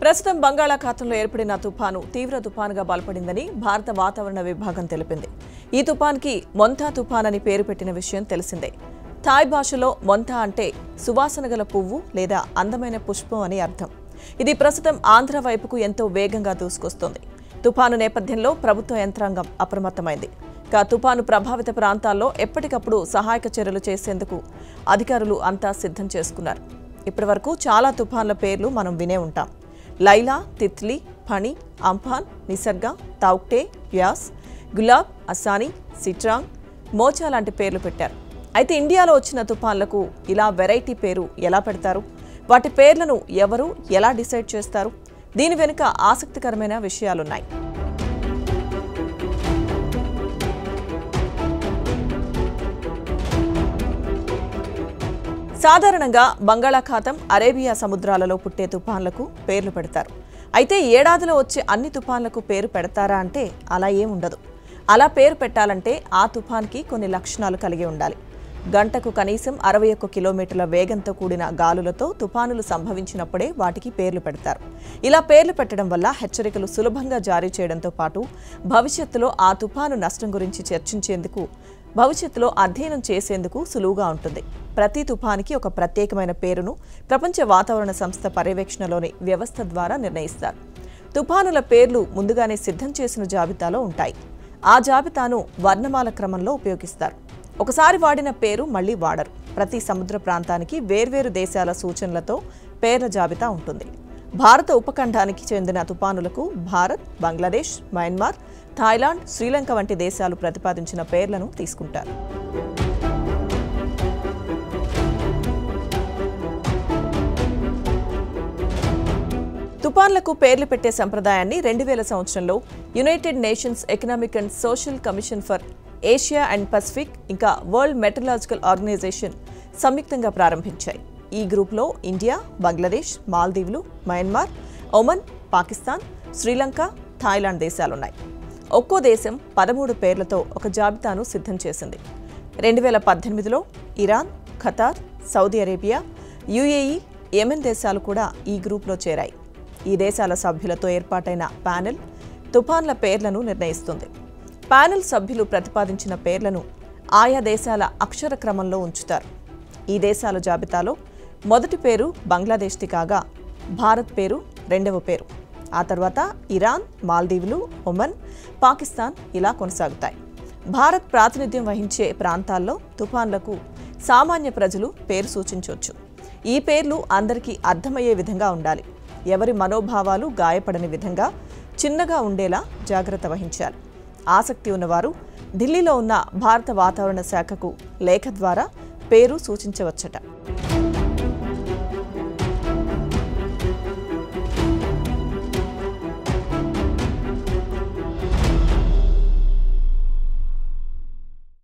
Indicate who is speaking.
Speaker 1: ప్రస్తుతం బంగాళాఖాతంలో ఏర్పడిన తుఫాను తీవ్ర తుఫానుగా బలపడిందని భారత వాతావరణ విభాగం తెలిపింది. ఈ తుఫాన్కి మొంతా తుఫాన్ అని పేరు పెట్టిన విషయం తెలిసిందే. థాయ్ భాషలో మొంతా అంటే సువాసన గల పువ్వు లేదా అందమైన పుష్పం అని అర్థం. ఇది ప్రస్తుతం ఆంధ్ర వైపుకు ఎంతో వేగంగా దూసుకొస్తోంది. తుఫాను నేపథ్యంలో ప్రభుత్వ యంత్రాంగం అప్రమత్తమైంది. తుఫాను ప్రభావిత ప్రాంతాల్లో ఎప్పటికప్పుడు సహాయక చర్యలు చేసేందుకు అధికారులు అంతా సిద్ధం చేసుకున్నారు. ఇప్పటివరకు చాలా తుఫాన్ల పేర్లు మనం వినే ఉంటాం. లైలా, తిత్లీ, ఫణి, అంఫాన్, నిసర్గ, తౌక్టే, వ్యాస్, గులాబ్, అసానీ, సిట్రాంగ్, మోచా లాంటి పేర్లు పెట్టారు. అయితే ఇండియాలో వచ్చిన తుఫాన్లకు ఇలా వెరైటీ పేరు ఎలా పెడతారు? వాటి పేర్లను ఎవరు ఎలా డిసైడ్ చేస్తారు? దీని వెనుక ఆసక్తికరమైన విషయాలున్నాయి. సాధారణంగా బంగాళాఖాతం, అరేబియా సముద్రాలలో పుట్టే తుఫాన్లకు పేర్లు పెడతారు. అయితే ఏడాదిలో వచ్చే అన్ని తుఫాన్లకు పేరు పెడతారా అంటే అలా ఏముండదు. అలా పేరు పెట్టాలంటే ఆ తుఫాన్కి కొన్ని లక్షణాలు కలిగి ఉండాలి. గంటకు కనీసం 61 కిలోమీటర్ల వేగంతో కూడిన గాలులతో తుఫానులు సంభవించినప్పుడే వాటికి పేర్లు పెడతారు. ఇలా పేర్లు పెట్టడం వల్ల హెచ్చరికలు సులభంగా జారీ చేయడంతో పాటు భవిష్యత్తులో ఆ తుఫాను నష్టం గురించి చర్చించేందుకు, భవిష్యత్తులో అధ్యయనం చేసేందుకు సులువుగా ఉంటుంది. ప్రతి తుఫానికి ఒక ప్రత్యేకమైన పేరును ప్రపంచ వాతావరణ సంస్థ పర్యవేక్షణలోని వ్యవస్థ ద్వారా నిర్ణయిస్తారు. తుఫానుల పేర్లు ముందుగానే సిద్ధం చేసిన జాబితాలో ఉంటాయి. ఆ జాబితాను వర్ణమాల క్రమంలో ఉపయోగిస్తారు. ఒకసారి వాడిన పేరు మళ్లీ వాడరు. ప్రతి సముద్ర ప్రాంతానికి వేర్వేరు దేశాల సూచనలతో పేర్ల జాబితా ఉంటుంది. భారత ఉపఖండానికి చెందిన తుఫానులకు భారత్, బంగ్లాదేశ్, మయన్మార్, థాయిలాండ్, శ్రీలంక వంటి దేశాలు ప్రతిపాదించిన పేర్లను తీసుకుంటారు. తుఫాన్లకు పేర్లు పెట్టే సంప్రదాయాన్ని 2000 సంవత్సరంలో United Nations Economic and Social Commission for Asia and Pacific ఇంకా వరల్డ్ మెటలాజికల్ ఆర్గనైజేషన్ సంయుక్తంగా ప్రారంభించాయి. ఈ గ్రూప్లో ఇండియా, బంగ్లాదేశ్, మాల్దీవులు, Myanmar, Oman, Pakistan, Sri Lanka, Thailand దేశాలున్నాయి. ఒక్కో దేశం 13 పేర్లతో ఒక జాబితాను సిద్ధం చేసింది. 2018లో Iran, Qatar, Saudi Arabia, UAE, Yemen దేశాలు కూడా ఈ గ్రూప్లో చేరాయి. ఈ దేశాల సభ్యులతో ఏర్పాటైన ప్యానెల్ తుఫాన్ల పేర్లను నిర్ణయిస్తుంది. ప్యానెల్ సభ్యులు ప్రతిపాదించిన పేర్లను ఆయా దేశాల అక్షర క్రమంలో ఉంచుతారు. ఈ దేశాల జాబితాలో మొదటి పేరు బంగ్లాదేశ్ది కాగా భారత్ పేరు రెండవ పేరు. ఆ తర్వాత ఇరాన్, మాల్దీవులు, ఒమన్, పాకిస్తాన్ ఇలా కొనసాగుతాయి. భారత్ ప్రాతినిధ్యం వహించే ప్రాంతాల్లో తుఫాన్లకు సామాన్య ప్రజలు పేరు సూచించవచ్చు. ఈ పేర్లు అందరికీ అర్థమయ్యే విధంగా ఉండాలి. ఎవరి మనోభావాలు గాయపడని విధంగా చిన్నగా ఉండేలా జాగ్రత్త వహించాలి. ఆసక్తి ఉన్నవారు ఢిల్లీలో ఉన్న భారత వాతావరణ శాఖకు లేఖ ద్వారా పేరు సూచించవచ్చట.